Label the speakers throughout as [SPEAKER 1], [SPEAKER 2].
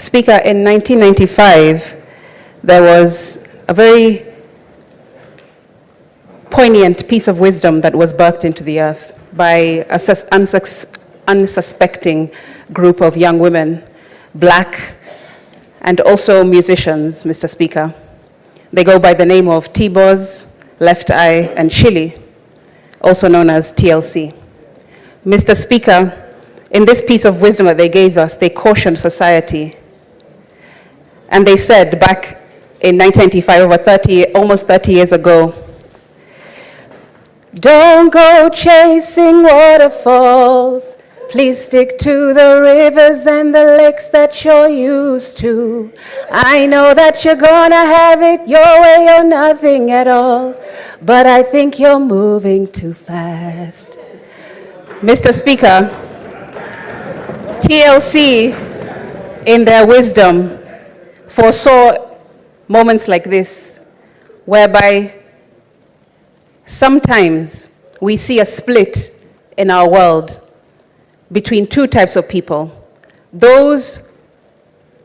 [SPEAKER 1] Speaker, in 1995, there was a very poignant piece of wisdom that was birthed into the earth by an unsuspecting group of young women, black, and also musicians, Mr. Speaker. They go by the name of T-Boz, Left Eye, and Chili, also known as TLC. Mr. Speaker, in this piece of wisdom that they gave us, they cautioned society. And they said back in 1995, almost 30 years ago, don't go chasing waterfalls. Please stick to the rivers and the lakes that you're used to. I know that you're gonna have it your way or nothing at all, but I think you're moving too fast. Mr. Speaker, TLC, in their wisdom, foresaw moments like this, whereby sometimes we see a split in our world between two types of people. Those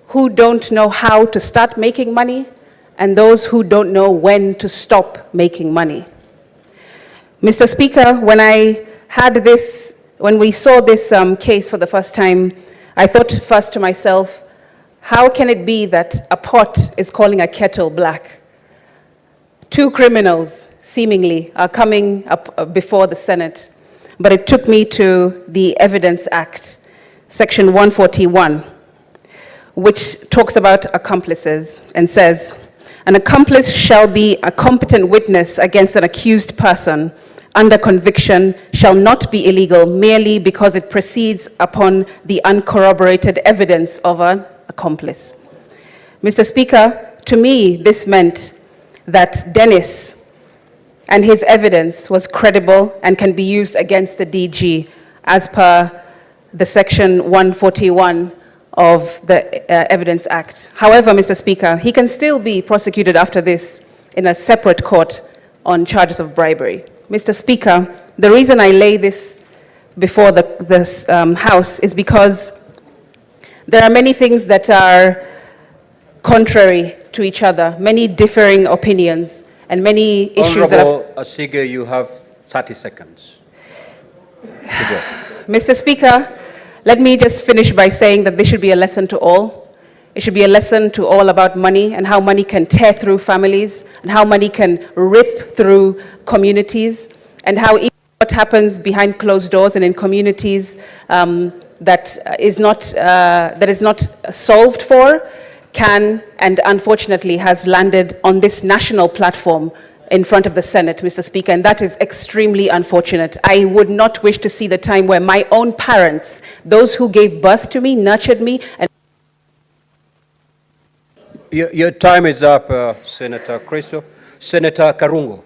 [SPEAKER 1] who don't know how to start making money and those who don't know when to stop making money. Mr. Speaker, when we saw this case for the first time, I thought first to myself, how can it be that a pot is calling a kettle black? Two criminals, seemingly, are coming up before the Senate. But it took me to the Evidence Act, Section 141, which talks about accomplices and says, an accomplice shall be a competent witness against an accused person under conviction shall not be illegal merely because it proceeds upon the uncorroborated evidence of an accomplice. Mr. Speaker, to me, this meant that Dennis and his evidence was credible and can be used against the DG as per the Section 141 of the Evidence Act. However, Mr. Speaker, he can still be prosecuted after this in a separate court on charges of bribery. Mr. Speaker, the reason I lay this before this House is because there are many things that are contrary to each other, many differing opinions, and many issues that
[SPEAKER 2] Honorable Asige, you have 30 seconds to go.
[SPEAKER 1] Mr. Speaker, let me just finish by saying that this should be a lesson to all. It should be a lesson to all about money and how money can tear through families and how money can rip through communities and how even what happens behind closed doors and in communities that is not solved for can and unfortunately has landed on this national platform in front of the Senate, Mr. Speaker, and that is extremely unfortunate. I would not wish to see the time where my own parents, those who gave birth to me, nurtured me, and
[SPEAKER 2] Your time is up, Senator Cristo. Senator Karungo.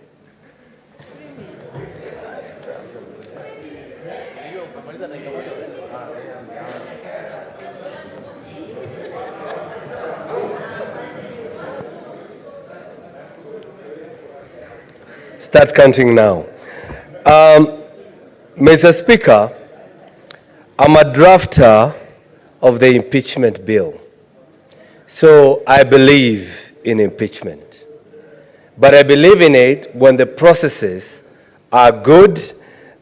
[SPEAKER 3] Start counting now. Mr. Speaker, I'm a drafter of the impeachment bill. So I believe in impeachment. But I believe in it when the processes are good,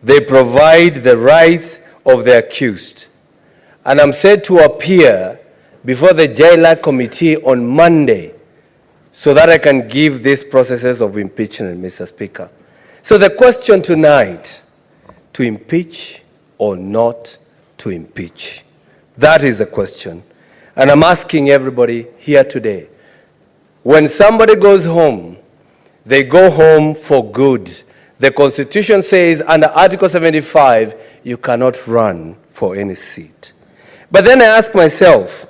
[SPEAKER 3] they provide the rights of the accused. And I'm set to appear before the AJAABU committee on Monday so that I can give these processes of impeachment, Mr. Speaker. So the question tonight, to impeach or not to impeach? That is the question. And I'm asking everybody here today, when somebody goes home, they go home for good. The Constitution says under Article 75, you cannot run for any seat. But then I ask myself,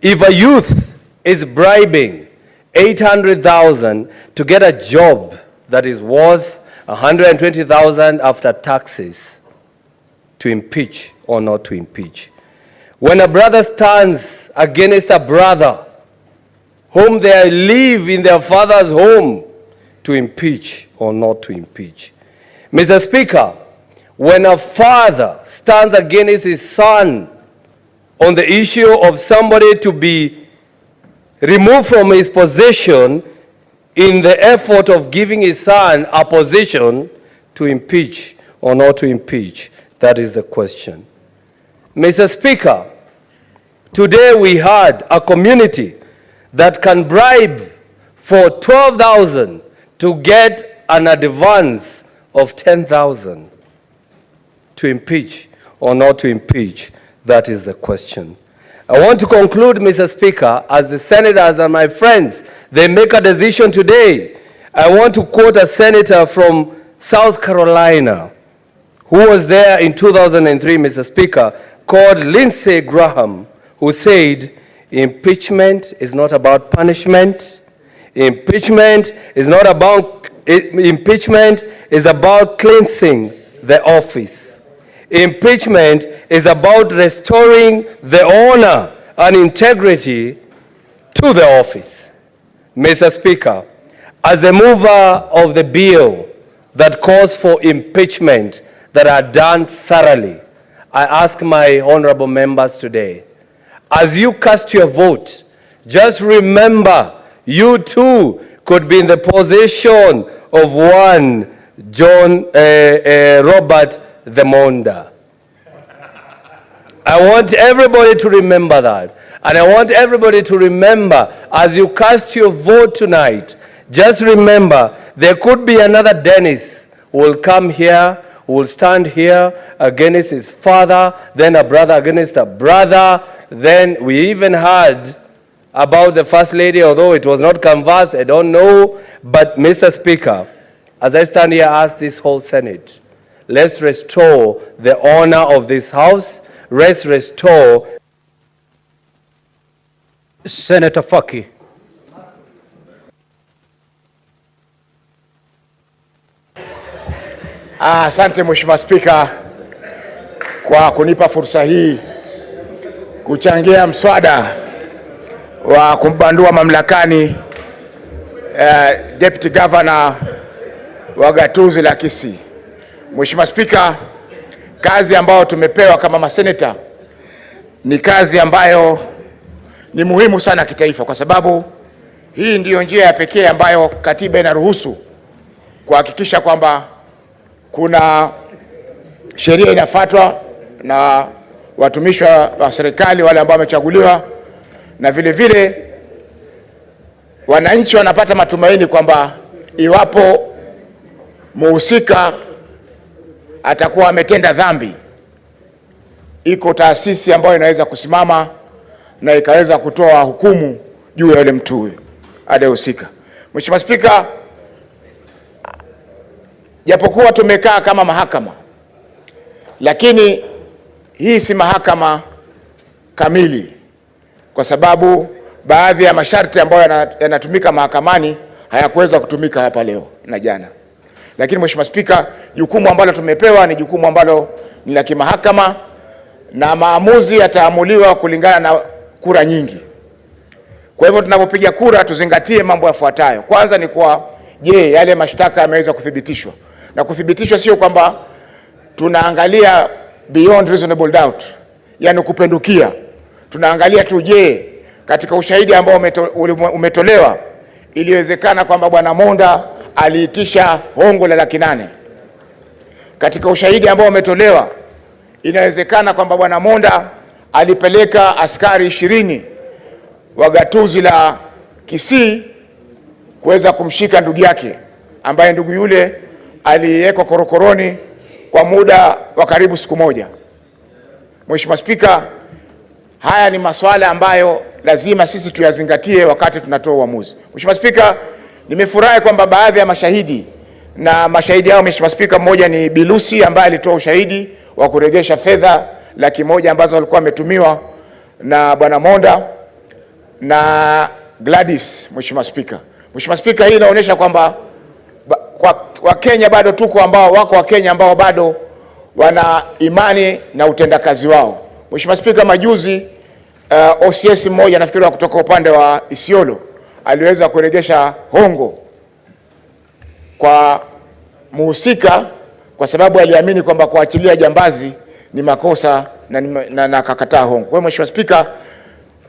[SPEAKER 3] if a youth is bribing 800,000 to get a job that is worth 120,000 after taxes, to impeach or not to impeach? When a brother stands against a brother whom they live in their father's home, to impeach or not to impeach? Mr. Speaker, when a father stands against his son on the issue of somebody to be removed from his position in the effort of giving his son a position to impeach or not to impeach. That is the question. Mr. Speaker, today we had a community that can bribe for 12,000 to get an advance of 10,000 to impeach or not to impeach. That is the question. I want to conclude, Mr. Speaker, as the senators and my friends, they make a decision today. I want to quote a senator from South Carolina who was there in 2003, Mr. Speaker, called Lindsey Graham, who said, impeachment is not about punishment. Impeachment is about cleansing the office. Impeachment is about restoring the honor and integrity to the office. Mr. Speaker, as the mover of the bill that calls for impeachment that are done thoroughly, I ask my honorable members today, as you cast your vote, just remember you too could be in the position of one Robert the Monda. I want everybody to remember that. And I want everybody to remember, as you cast your vote tonight, just remember there could be another Dennis who will come here, who will stand here against his father, then a brother against a brother. Then we even heard about the First Lady, although it was not canvassed, I don't know. But Mr. Speaker, as I stand here, I ask this whole Senate, let's restore the honor of this House. Let's restore.
[SPEAKER 2] Senator Faki.
[SPEAKER 4] Asante Mheshimiwa Spika kwa kunipa fursa hii kuchangia mswada wa kumbandua mamlakani Deputy Governor wa gatuzi la Kisii. Mheshimiwa Spika, kazi ambayo tumepewa kama maseneta ni kazi ambayo ni muhimu sana kitaifa, kwa sababu hii ndiyo njia ya pekee ambayo katiba inaruhusu kuhakikisha kwamba kuna sheria inafuatwa na watumishi wa serikali wale ambao wamechaguliwa, na vile vile wananchi wanapata matumaini kwamba iwapo muhusika atakuwa ametenda dhambi, iko taasisi ambayo inaweza kusimama na ikaweza kutoa hukumu juu ya yule mtu aliyehusika. Mheshimiwa Spika, japokuwa tumekaa kama mahakama, lakini hii si mahakama kamili, kwa sababu baadhi ya masharti ambayo yanatumika mahakamani hayakuweza kutumika hapa leo na jana. Lakini Mheshimiwa Spika, jukumu ambalo tumepewa ni jukumu ambalo ni la kimahakama, na maamuzi yataamuliwa kulingana na kura nyingi. Kwa hivyo tunapopiga kura tuzingatie mambo yafuatayo. Kwanza ni kwa je, yale mashtaka yameweza kuthibitishwa. Na kuthibitishwa sio kwamba tunaangalia beyond reasonable doubt, yani kupendukia. Tunaangalia tu je, katika ushahidi ambao umetolewa iliwezekana kwamba Bwana Monda aliitisha hongo la $800,000. Katika ushahidi ambao umetolewa inawezekana kwamba Bwana Monda alipeleka askari 20 wa gatuzi la Kisii kuweza kumshika ndugu yake, ambaye ndugu yule aliwekwa korokoroni kwa muda wa karibu siku moja. Mheshimiwa Spika, haya ni masuala ambayo lazima sisi tuyazingatie wakati tunatoa uamuzi. Mheshimiwa Spika, nimefurahi kwamba baadhi ya mashahidi, na mashahidi hao Mheshimiwa Spika, mmoja ni Bilusi ambaye alitoa ushahidi wa kuregesha fedha $100,000 ambazo walikuwa wametumiwa na Bwana Monda, na Gladys. Mheshimiwa Spika, hii inaonyesha kwamba kwa Kenya bado tuko ambao wako wa Kenya ambao bado wana imani na utendakazi wao. Mheshimiwa Spika, majuzi OCS mmoja nafikiri kutoka upande wa Isiolo aliweza kuregesha hongo kwa muhusika kwa sababu aliamini kwamba kuachilia jambazi ni makosa na akakataa hongo. Kwa hiyo Mheshimiwa Spika,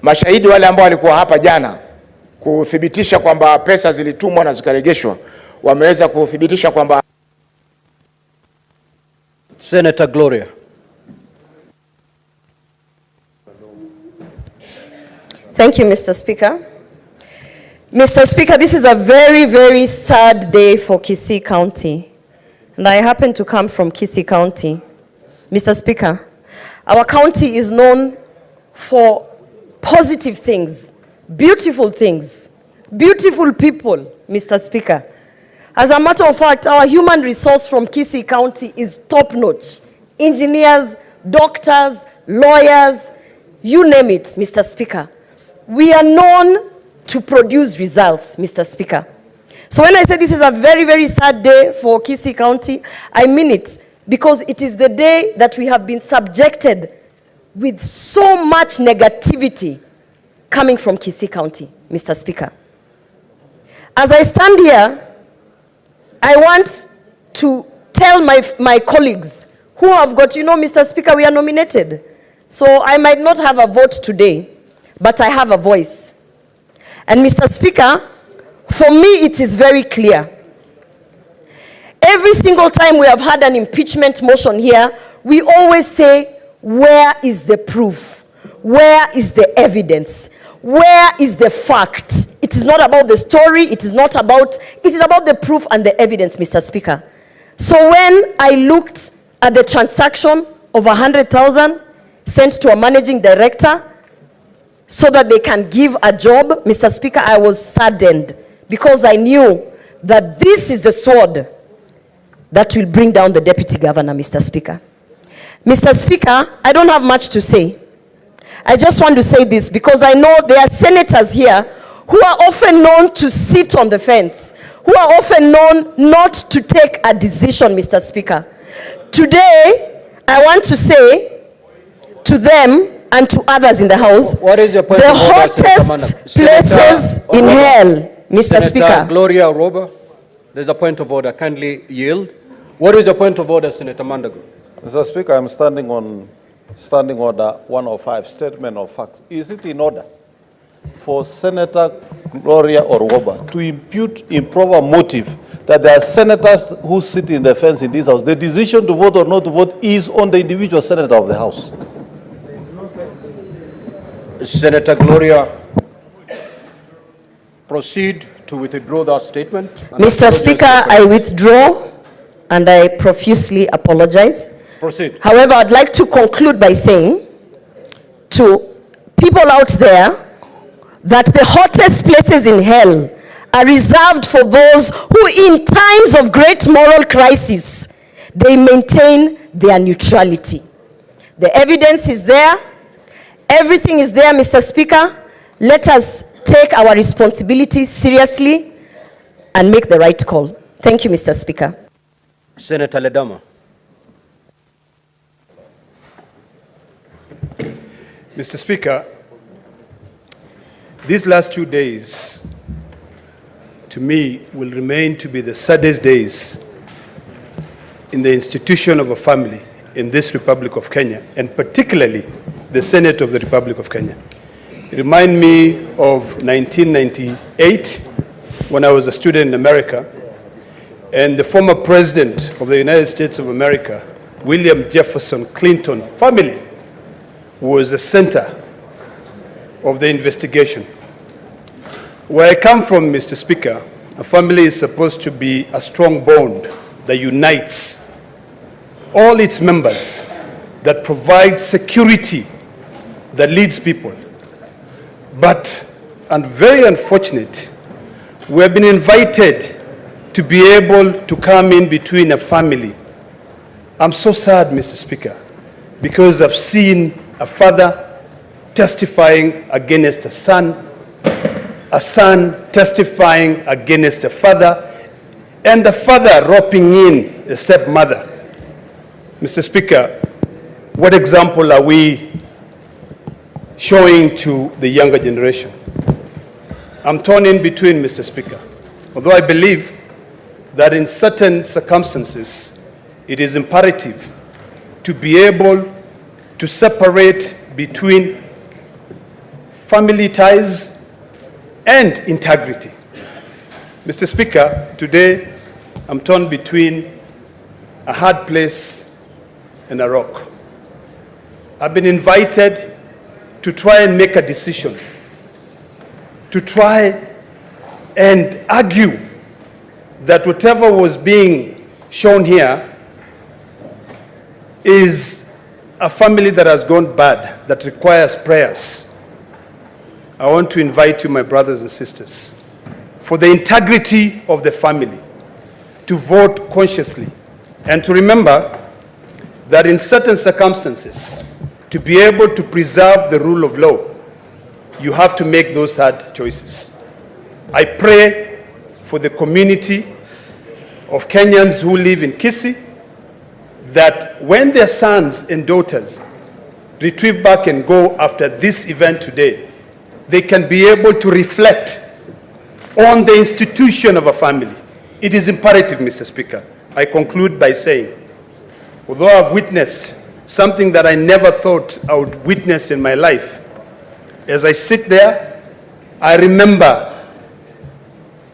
[SPEAKER 4] mashahidi wale ambao walikuwa hapa jana kuthibitisha kwamba pesa zilitumwa na zikarejeshwa wameweza kuthibitisha kwamba.
[SPEAKER 2] Senator Gloria.
[SPEAKER 5] Thank you, Mr. Speaker. Mr. Speaker, this is a very, very sad day for Kisii County. And I happen to come from Kisii County. Mr. Speaker, our county is known for positive things, beautiful people, Mr. Speaker. As a matter of fact, our human resource from Kisii County is top-notch. Engineers, doctors, lawyers, you name it, Mr. Speaker. We are known to produce results, Mr. Speaker. So when I say this is a very, very sad day for Kisii County, I mean it, because it is the day that we have been subjected with so much negativity coming from Kisii County, Mr. Speaker. As I stand here, I want to tell my colleagues who have got, you know, Mr. Speaker, we are nominated. So I might not have a vote today, but I have a voice. And Mr. Speaker, for me it is very clear. Every single time we have had an impeachment motion here, we always say, where is the proof? Where is the evidence? Where is the fact? It is not about the story, it is about the proof and the evidence, Mr. Speaker. So when I looked at the transaction of 100,000 sent to a managing director so that they can give a job, Mr. Speaker, I was saddened because I knew that this is the sword that will bring down the deputy governor, Mr. Speaker. Mr. Speaker, I don't have much to say. I just want to say this because I know there are senators here who are often known to sit on the fence, who are often known not to take a decision, Mr. Speaker. Today, I want to say to them and to others in the House,
[SPEAKER 2] what is your point
[SPEAKER 5] the
[SPEAKER 2] of order,
[SPEAKER 5] hottest places in hell, Mr.
[SPEAKER 2] Senator
[SPEAKER 5] Speaker.
[SPEAKER 2] Gloria Oroba, there's a point of order. Kindly yield. What is your point of order, Senator Mandago?
[SPEAKER 6] Mr. Speaker, I'm standing on Standing Order 105, Statement of Facts. Is it in order for Senator Gloria Oroba to impute improper motive that there are senators who sit in the fence in this House? The decision to vote or not to vote is on the individual senator of the House.
[SPEAKER 2] Senator Gloria, proceed to withdraw that statement.
[SPEAKER 5] Mr. Speaker, I withdraw and I profusely apologize.
[SPEAKER 2] Proceed.
[SPEAKER 5] However, I'd like to conclude by saying to people out there that the hottest places in hell are reserved for those who in times of great moral crisis, they maintain their neutrality. The evidence is there. Everything is there, Mr. Speaker. Let us take our responsibility seriously and make the right call. Thank you, Mr. Speaker.
[SPEAKER 2] Senator Ledama.
[SPEAKER 7] Mr. Speaker, these last 2 days, to me, will remain to be the saddest days in the institution of a family in this Republic of Kenya, and particularly the Senate of the Republic of Kenya. It reminds me of 1998, when I was a student in America, and the former president of the United States of America, William Jefferson Clinton family, was the center of the investigation. Where I come from, Mr. Speaker, a family is supposed to be a strong bond that unites all its members, that provides security, that leads people. But, and very unfortunate, we have been invited to be able to come in between a family. I'm so sad, Mr. Speaker, because I've seen a father testifying against a son testifying against a father, and the father roping in a stepmother. Mr. Speaker, what example are we showing to the younger generation? I'm torn in between, Mr. Speaker. Although I believe that in certain circumstances, it is imperative to be able to separate between family ties and integrity. Mr. Speaker, today I'm torn between a hard place and a rock. I've been invited to try and make a decision, to try and argue that whatever was being shown here is a family that has gone bad, that requires prayers. I want to invite you, my brothers and sisters, for the integrity of the family, to vote consciously and to remember that in certain circumstances, to be able to preserve the rule of law, you have to make those hard choices. I pray for the community of Kenyans who live in Kisii, that when their sons and daughters retrieve back and go after this event today, they can be able to reflect on the institution of a family. It is imperative, Mr. Speaker. I conclude by saying, although I've witnessed something that I never thought I would witness in my life, as I sit there, I remember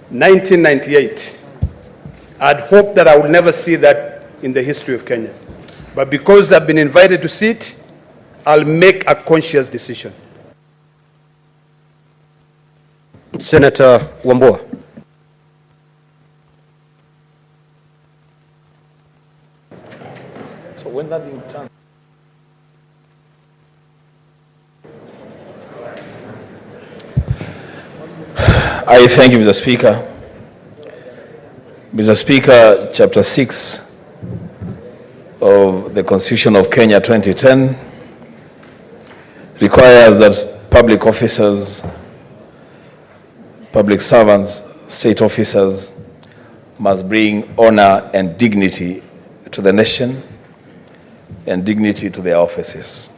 [SPEAKER 7] 1998. I'd hoped that I would never see that in the history of Kenya. But because I've been invited to see it, I'll make a conscious decision.
[SPEAKER 2] Senator Wambua.
[SPEAKER 6] So when that being done,
[SPEAKER 8] I thank you, Mr. Speaker. Mr. Speaker, Chapter 6 of the Constitution of Kenya 2010 requires that public officers, public servants, state officers must bring honor and dignity to the nation and dignity to their offices.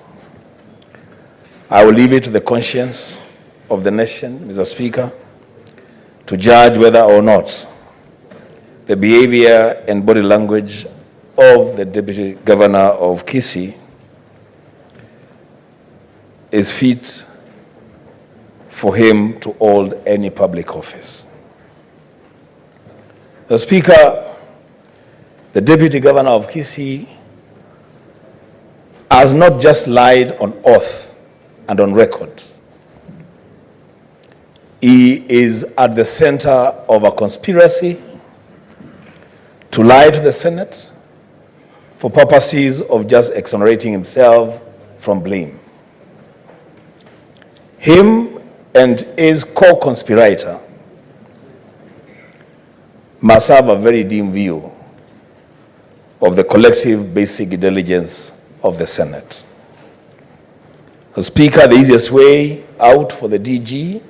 [SPEAKER 8] I will leave it to the conscience of the nation, Mr. Speaker, to judge whether or not the behavior and body language of the Deputy Governor of Kisii is fit for him to hold any public office. The Speaker, the Deputy Governor of Kisii has not just lied on oath and on record. He is at the center of a conspiracy to lie to the Senate for purposes of just exonerating himself from blame. Him and his co-conspirator must have a very dim view of the collective basic intelligence of the Senate. So, Speaker, the easiest way out for the DG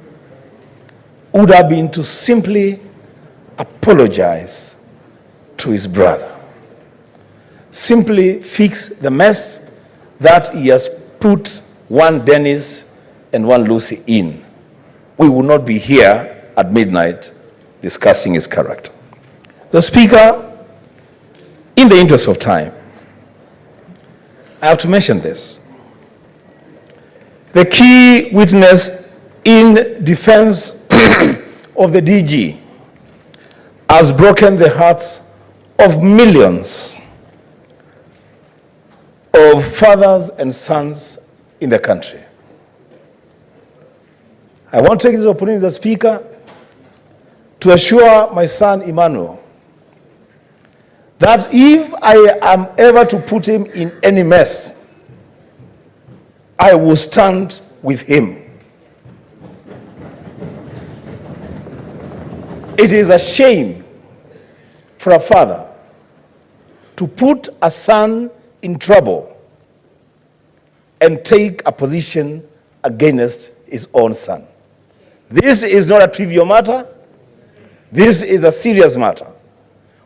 [SPEAKER 8] would have been to simply apologize to his brother. Simply fix the mess that he has put one Dennis and one Lucy in. We will not be here at midnight discussing his character. The Speaker, in the interest of time, I have to mention this. The key witness in defense of the DG has broken the hearts of millions of fathers and sons in the country. I want to take this opportunity as Speaker to assure my son Emmanuel that if I am ever to put him in any mess, I will stand with him. It is a shame for a father to put a son in trouble and take a position against his own son. This is not a trivial matter. This is a serious matter.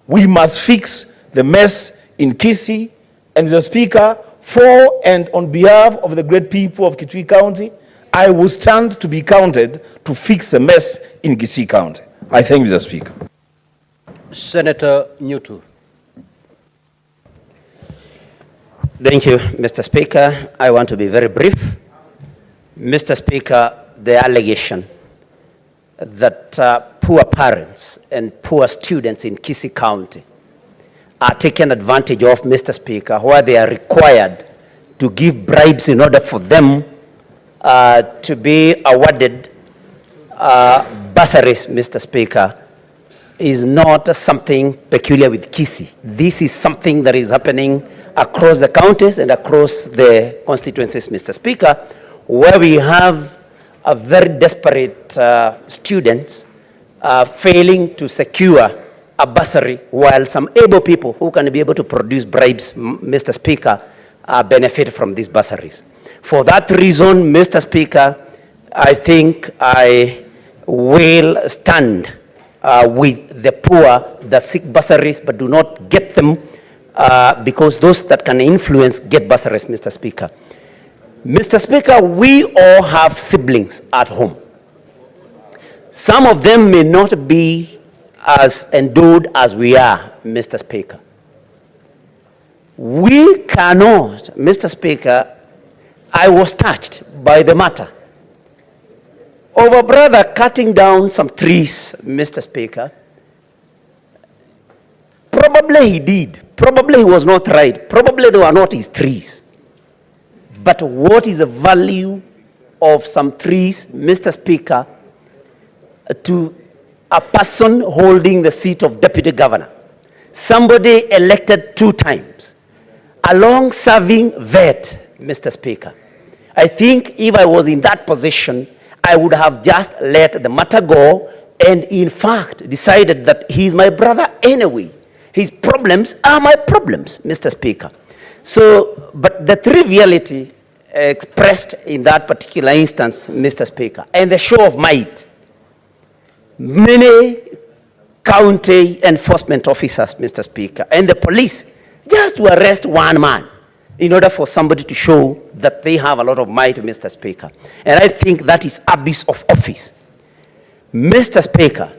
[SPEAKER 8] We must fix the mess in Kisii, and Mr. Speaker, for and on behalf of the great people of Kitui County, I will stand to be counted to fix the mess in Kisii County. I thank you, Mr. Speaker.
[SPEAKER 2] Senator Nyutu.
[SPEAKER 9] Thank you, Mr. Speaker. I want to be very brief. Mr. Speaker, the allegation that poor parents and poor students in Kisii County are taken advantage of, Mr. Speaker, where they are required to give bribes in order for them to be awarded bursaries, Mr. Speaker, is not something peculiar with Kisii. This is something that is happening across the counties and across the constituencies, Mr. Speaker, where we have a very desperate students failing to secure a bursary, while some able people who can be able to produce bribes, Mr. Speaker, benefit from these bursaries. For that reason, Mr. Speaker, I think I will stand with the poor that seek bursaries but do not get them, because those that can influence get bursaries, Mr. Speaker. Mr. Speaker, we all have siblings at home. Some of them may not be as endowed as we are, Mr. Speaker. We cannot, Mr. Speaker, I was touched by the matter of a brother cutting down some trees, Mr. Speaker. Probably he did. Probably he was not right. Probably they were not his trees. But what is the value of some trees, Mr. Speaker, to a person holding the seat of deputy governor? Somebody elected 2 times, a long-serving vet, Mr. Speaker. I think if I was in that position, I would have just let the matter go and in fact decided that he's my brother anyway. His problems are my problems, Mr. Speaker. So, but the triviality expressed in that particular instance, Mr. Speaker, and the show of might, many county enforcement officers, Mr. Speaker, and the police just to arrest one man in order for somebody to show that they have a lot of might, Mr. Speaker. And I think that is abuse of office. Mr. Speaker,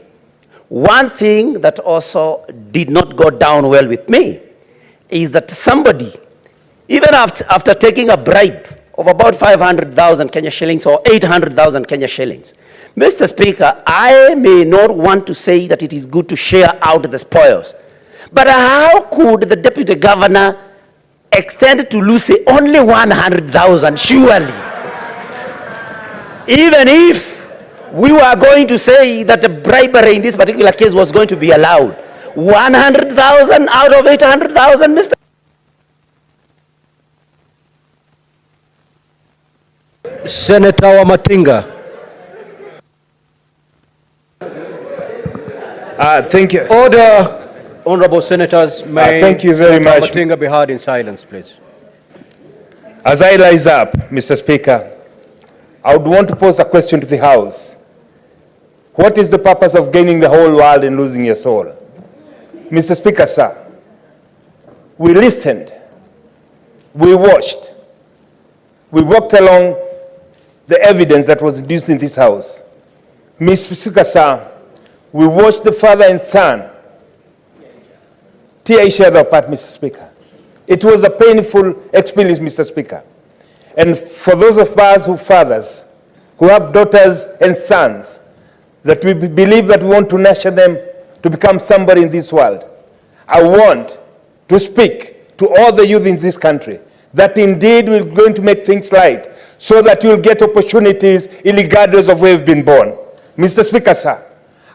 [SPEAKER 9] one thing that also did not go down well with me is that somebody, even after taking a bribe of about 500,000 Kenya shillings or 800,000 Kenya shillings, Mr. Speaker, I may not want to say that it is good to share out the spoils, but how could the deputy governor extend to Lucy only 100,000, surely? Even if we were going to say that the bribery in this particular case was going to be allowed, 100,000 out of 800,000, Mr.
[SPEAKER 2] Senator Wamatinga.
[SPEAKER 8] Thank you.
[SPEAKER 2] Order. Honorable Senators, may
[SPEAKER 8] thank you very much.
[SPEAKER 2] Wamatinga be heard in silence, please.
[SPEAKER 8] As I rise up, Mr. Speaker, I would want to pose a question to the House. What is the purpose of gaining the whole world and losing your soul? Mr. Speaker, sir, we listened, we watched, we walked along the evidence that was produced in this House. Mr. Speaker, sir, we watched the father and son tear each other apart, Mr. Speaker. It was a painful experience, Mr. Speaker. And for those of us who fathers, who have daughters and sons, that we believe that we want to nurture them to become somebody in this world, I want to speak to all the youth in this country that indeed we're going to make things right so that you'll get opportunities irregardless of where you've been born. Mr. Speaker, sir,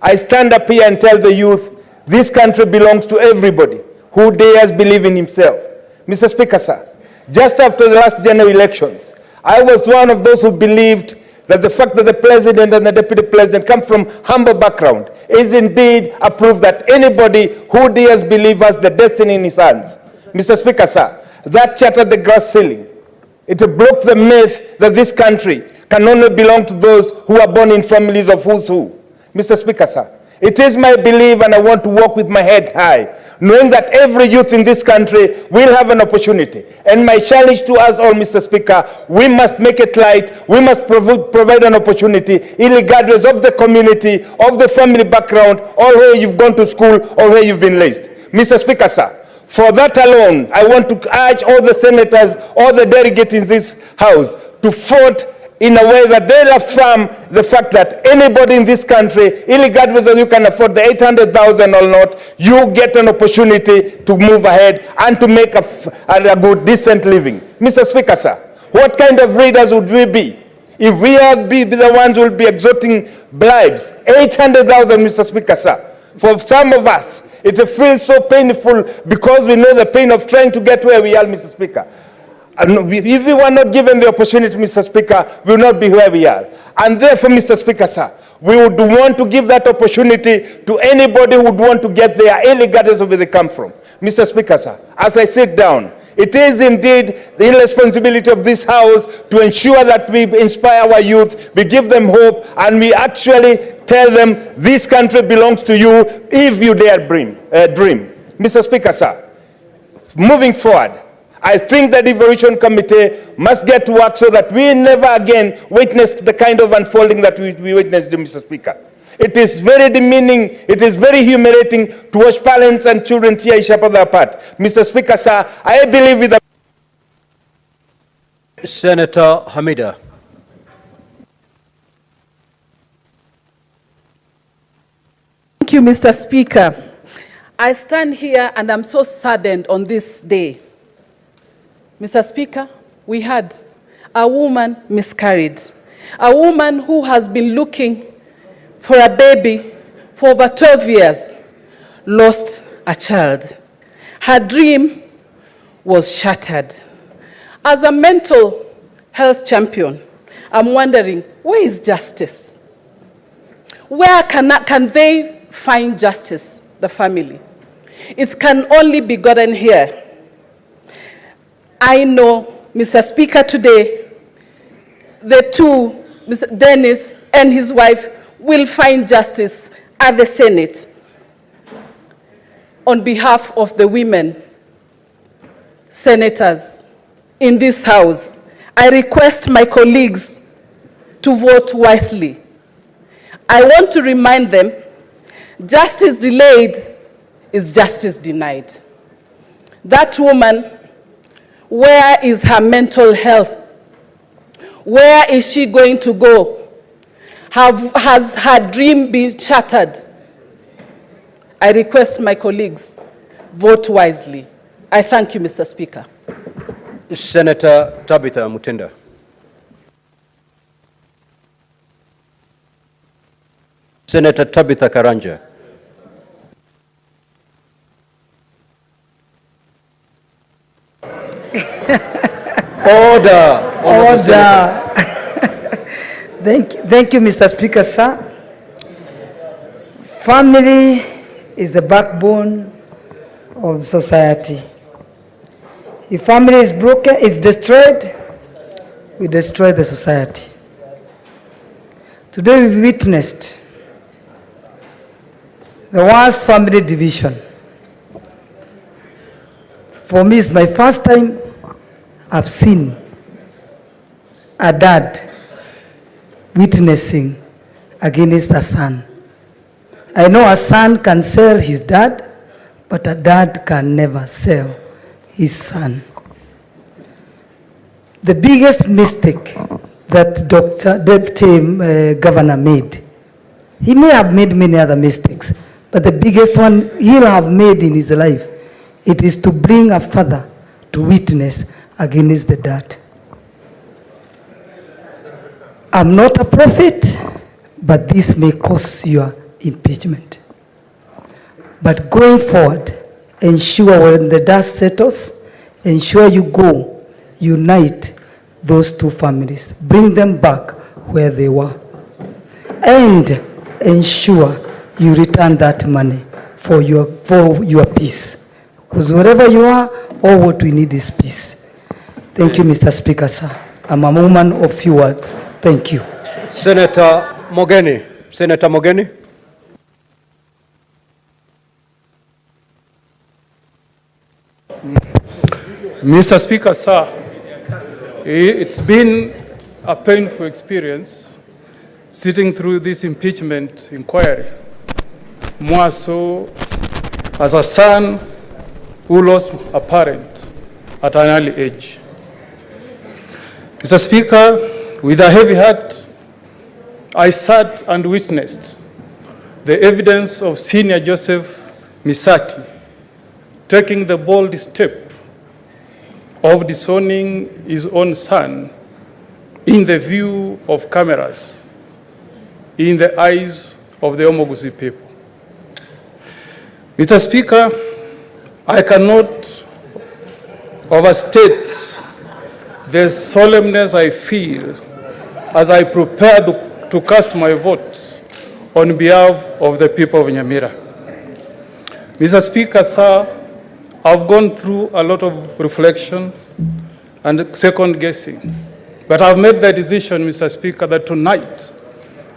[SPEAKER 8] I stand up here and tell the youth this country belongs to everybody who dares believe in himself. Mr. Speaker, sir, just after the last general elections, I was one of those who believed that the fact that the president and the deputy president come from humble background is indeed a proof that anybody who dares believe has the destiny in his hands. Mr. Speaker, sir, that shattered the glass ceiling. It broke the myth that this country can only belong to those who are born in families of who's who. Mr. Speaker, sir, it is my belief, and I want to walk with my head high, knowing that every youth in this country will have an opportunity. And my challenge to us all, Mr. Speaker, we must make it right. We must provide an opportunity, regardless of the community, of the family background, or where you've gone to school, or where you've been raised. Mr. Speaker, sir, For that alone, I want to urge all the senators, all the delegates in this House to vote in a way that they'll affirm the fact that anybody in this country, irregardless of you can afford the 800,000 or not, you get an opportunity to move ahead and to make a good, decent living. Mr. Speaker, sir, what kind of leaders would we be if we are the ones who will be extorting bribes? 800,000, Mr. Speaker, sir. For some of us, it feels so painful because we know the pain of trying to get where we are, Mr. Speaker. And if we were not given the opportunity, Mr. Speaker, we will not be where we are. And therefore, Mr. Speaker, sir, we would want to give that opportunity to anybody who would want to get there, irregardless of where they come from. Mr. Speaker, sir, as I sit down, it is indeed the responsibility of this House to ensure that we inspire our youth, we give them hope, and we actually tell them this country belongs to you if you dare dream. Mr. Speaker, sir, moving forward, I think the Devolution Committee must get to work so that we never again witness the kind of unfolding that we witnessed, Mr. Speaker. It is very demeaning, it is very humiliating to watch parents and children tear each other apart. Mr. Speaker, sir, I believe with the...
[SPEAKER 2] Senator Hamida.
[SPEAKER 1] Thank you, Mr. Speaker. I stand here and I'm so saddened on this day. Mr. Speaker, we had a woman miscarried, a woman who has been looking for a baby for over 12 years, lost a child. Her dream was shattered. As a mental health champion, I'm wondering, where is justice? Where can they find justice, the family? It can only be gotten here. I know, Mr. Speaker, today, the two, Mr. Dennis and his wife, will find justice at the Senate. On behalf of the women senators in this House, I request my colleagues to vote wisely. I want to remind them, justice delayed is justice denied. That woman, where is her mental health? Where is she going to go? Has her dream been shattered? I request my colleagues, vote wisely. I thank you, Mr. Speaker.
[SPEAKER 2] Senator Tabitha Mutinda. Senator Tabitha Karanja. Order.
[SPEAKER 10] Thank you, Mr. Speaker, sir. Family is the backbone of society. If family is broken, is destroyed, we destroy the society. Today we witnessed the worst family division. For me, it's my first time I've seen a dad witnessing against a son. I know a son can sell his dad, but a dad can never sell his son. The biggest mistake that Deputy Governor made, he may have made many other mistakes, but the biggest one he'll have made in his life, it is to bring a father to witness against the dad. I'm not a prophet, but this may cause your impeachment. But going forward, ensure when the dust settles, ensure you go, unite those two families, bring them back where they were, and ensure you return that money for your peace. Because wherever you are, all what we need is peace. Thank you, Mr. Speaker, sir. I'm a woman of few words. Thank you.
[SPEAKER 2] Senator Mogeni. Senator Mogeni.
[SPEAKER 11] Mr. Speaker, sir, it's been a painful experience sitting through this impeachment inquiry. More so as a son who lost a parent at an early age. Mr. Speaker, with a heavy heart, I sat and witnessed the evidence of Senior Joseph Misati taking the bold step of disowning his own son in the view of cameras, in the eyes of the Omogusi people. Mr. Speaker, I cannot overstate the solemnness I feel as I prepare to cast my vote on behalf of the people of Nyamira. Mr. Speaker, sir, I've gone through a lot of reflection and second guessing, but I've made the decision, Mr. Speaker, that tonight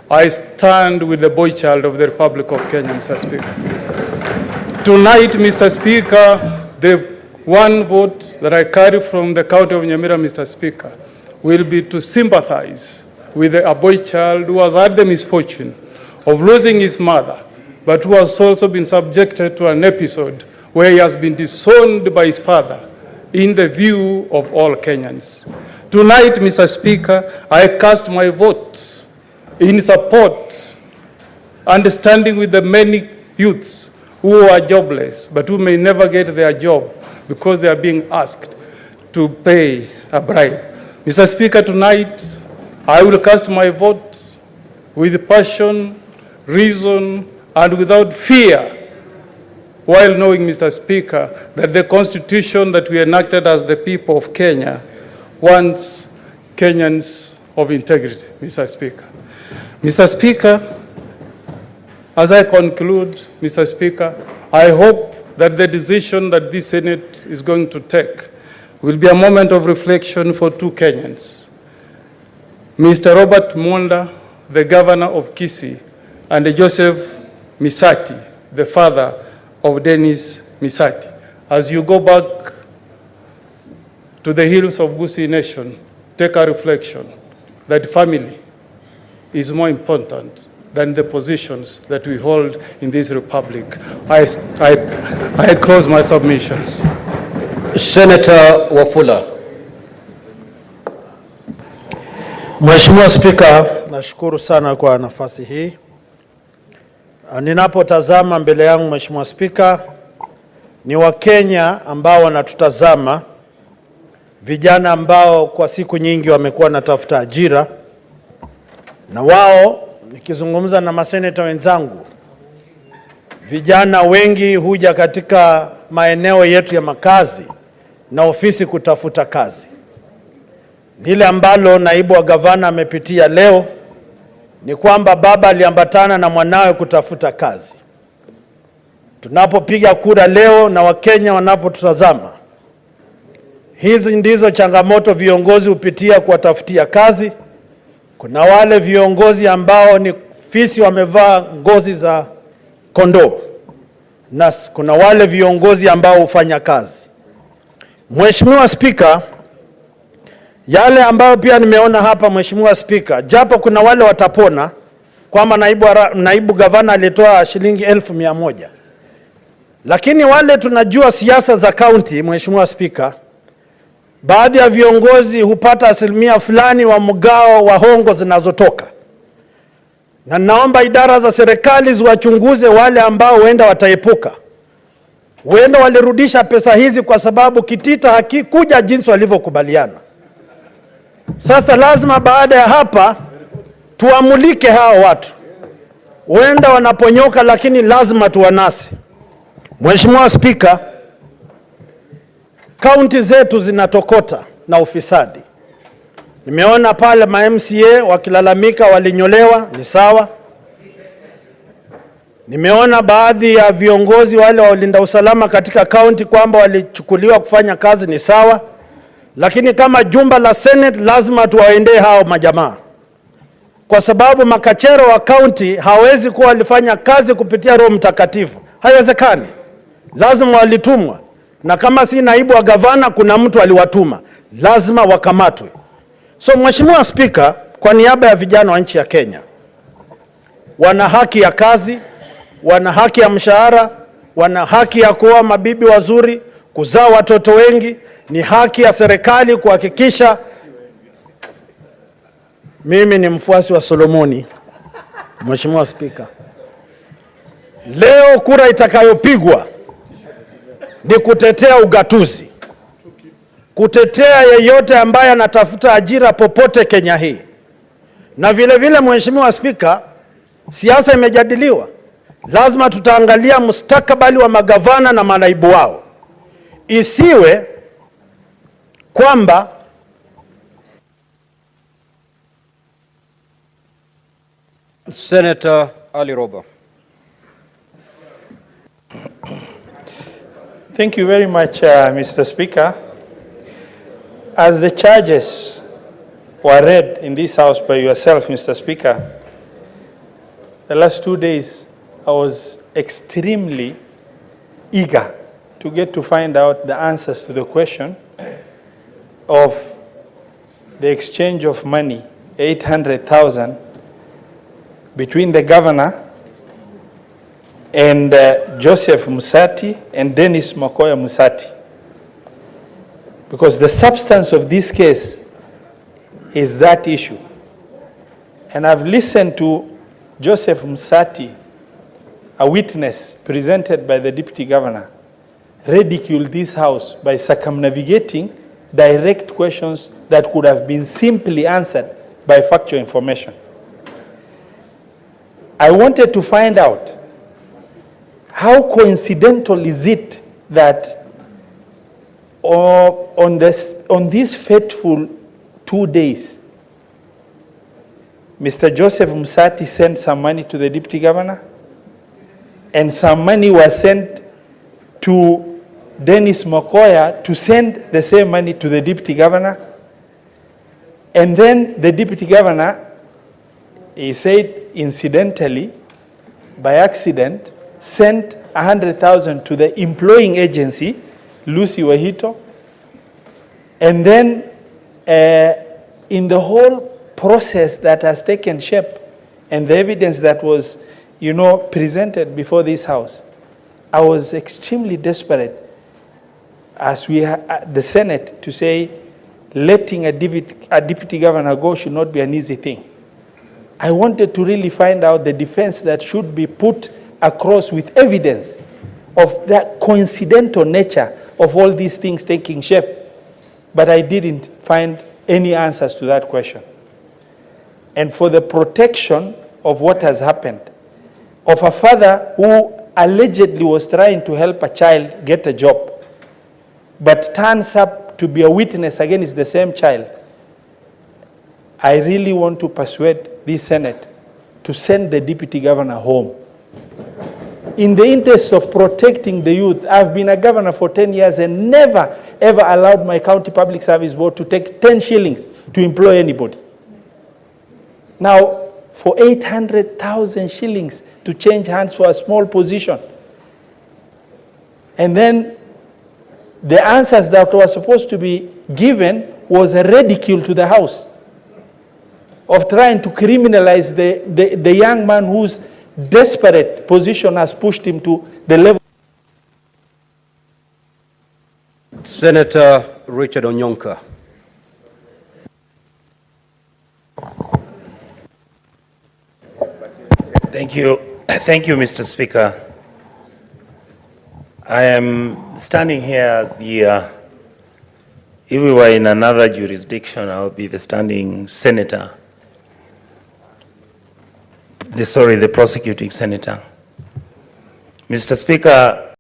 [SPEAKER 11] I stand with the boy child of the Republic of Kenya, Mr. Speaker. Tonight, Mr. Speaker, the one vote that I carry from the county of Nyamira, Mr. Speaker, will be to sympathize with a boy child who has had the misfortune of losing his mother, but who has also been subjected to an episode where he has been disowned by his father in the view of all Kenyans. Tonight, Mr. Speaker, I cast my vote in support, understanding with the many youths who are jobless, but who may never get their job because they are being asked to pay a bribe. Mr. Speaker, tonight, I will cast my vote with passion, reason, and without fear, while knowing, Mr. Speaker, that the Constitution that we enacted as the people of Kenya wants Kenyans of integrity, Mr. Speaker. Mr. Speaker, as I conclude, Mr. Speaker, I hope that the decision that this Senate is going to take will be a moment of reflection for two Kenyans, Mr. Robert Monda, the governor of Kisii, and Joseph Misati, the father of Dennis Misati. As you go back to the hills of Gusii Nation, take a reflection that family is more important than the positions that we hold in this republic. I close my submissions.
[SPEAKER 2] Senator Wafula.
[SPEAKER 12] Mheshimiwa Spika, nashukuru sana kwa nafasi hii. Ninapotazama mbele yangu, Mheshimiwa Spika, ni Wakenya ambao wanatutazama, vijana ambao kwa siku nyingi wamekuwa natafuta ajira, na wao, nikizungumza na maseneta wenzangu, vijana wengi huja katika maeneo yetu ya makazi na ofisi kutafuta kazi. Lile ambalo naibu wa gavana amepitia leo ni kwamba baba aliambatana na mwanawe kutafuta kazi. Tunapopiga kura leo na Wakenya wanapotutazama, hizi ndizo changamoto viongozi hupitia kuwatafutia kazi. Kuna wale viongozi ambao ni fisi wamevaa ngozi za kondoo, na kuna wale viongozi ambao hufanya kazi. Mheshimiwa Spika, yale ambayo pia nimeona hapa, Mheshimiwa Spika, japo kuna wale watapona kwamba naibu gavana alitoa shilingi 1,100, lakini wale tunajua siasa za kaunti, Mheshimiwa Spika, baadhi ya viongozi hupata asilimia fulani wa mgao wa hongo zinazotoka, na naomba idara za serikali ziwachunguze wale ambao huenda wataepuka. Huenda walirudisha pesa hizi kwa sababu kitita hakikuja jinsi walivyokubaliana. Sasa lazima baada ya hapa tuamulike hao watu. Huenda wanaponyoka, lakini lazima tuwanase. Mheshimiwa Spika, kaunti zetu zinatokota na ufisadi. Nimeona pale ma MCA wakilalamika walinyolewa, ni sawa. Nimeona baadhi ya viongozi wale walinda usalama katika kaunti kwamba walichukuliwa kufanya kazi, ni sawa. Lakini kama jumba la Senate lazima tuwaendee hao majamaa, kwa sababu makachero wa kaunti hawezi kuwa walifanya kazi kupitia Roho Mtakatifu. Haiwezekani, lazima walitumwa, na kama si naibu wa gavana kuna mtu aliwatuma, lazima wakamatwe. So Mheshimiwa Spika, kwa niaba ya vijana wa nchi ya Kenya, wana haki ya kazi, wana haki ya mshahara, wana haki ya kuoa mabibi wazuri, kuzaa watoto wengi. Ni haki ya serikali kuhakikisha. Mimi ni mfuasi wa Solomoni, Mheshimiwa Spika. Leo kura itakayopigwa ni kutetea ugatuzi, kutetea yeyote ambaye anatafuta ajira popote Kenya hii. Na vile vile, Mheshimiwa Spika, siasa imejadiliwa. Lazima tutaangalia mustakabali wa magavana na manaibu wao. Isiwe kwamba
[SPEAKER 2] Senator Ali Roba.
[SPEAKER 13] Thank you very much, Mr. Speaker. As the charges were read in this House by yourself, Mr. Speaker, the last 2 days I was extremely eager to get to find out the answers to the question of the exchange of money, 800,000, between the governor and Joseph Musati and Dennis Makoya Musati. Because the substance of this case is that issue. And I've listened to Joseph Musati, a witness presented by the Deputy Governor, ridicule this House by circumnavigating direct questions that could have been simply answered by factual information. I wanted to find out, how coincidental is it that on these fateful 2 days, Mr. Joseph Musati sent some money to the Deputy Governor, and some money was sent to Dennis Makoya to send the same money to the Deputy Governor, and then the Deputy Governor, he said, incidentally, by accident, sent 100,000 to the employing agency, Lucy Wahito, and then in the whole process that has taken shape and the evidence that was, presented before this House, I was extremely desperate as the Senate to say letting a deputy governor go should not be an easy thing. I wanted to really find out the defense that should be put across with evidence of the coincidental nature of all these things taking shape. But I didn't find any answers to that question. And for the protection of what has happened, of a father who allegedly was trying to help a child get a job, but turns up to be a witness against the same child, I really want to persuade this Senate to send the Deputy Governor home. In the interest of protecting the youth, I've been a governor for 10 years and never, ever allowed my county public service board to take 10 shillings to employ anybody. Now, for 800,000 shillings to change hands for a small position. And then the answers that were supposed to be given was a ridicule to the House of trying to criminalize the young man whose desperate position has pushed him to the level.
[SPEAKER 2] Senator Richard Onyonka.
[SPEAKER 14] Thank you, Mr. Speaker. I am standing here as if we were in another jurisdiction, I would be the standing senator. The prosecuting senator. Mr. Speaker,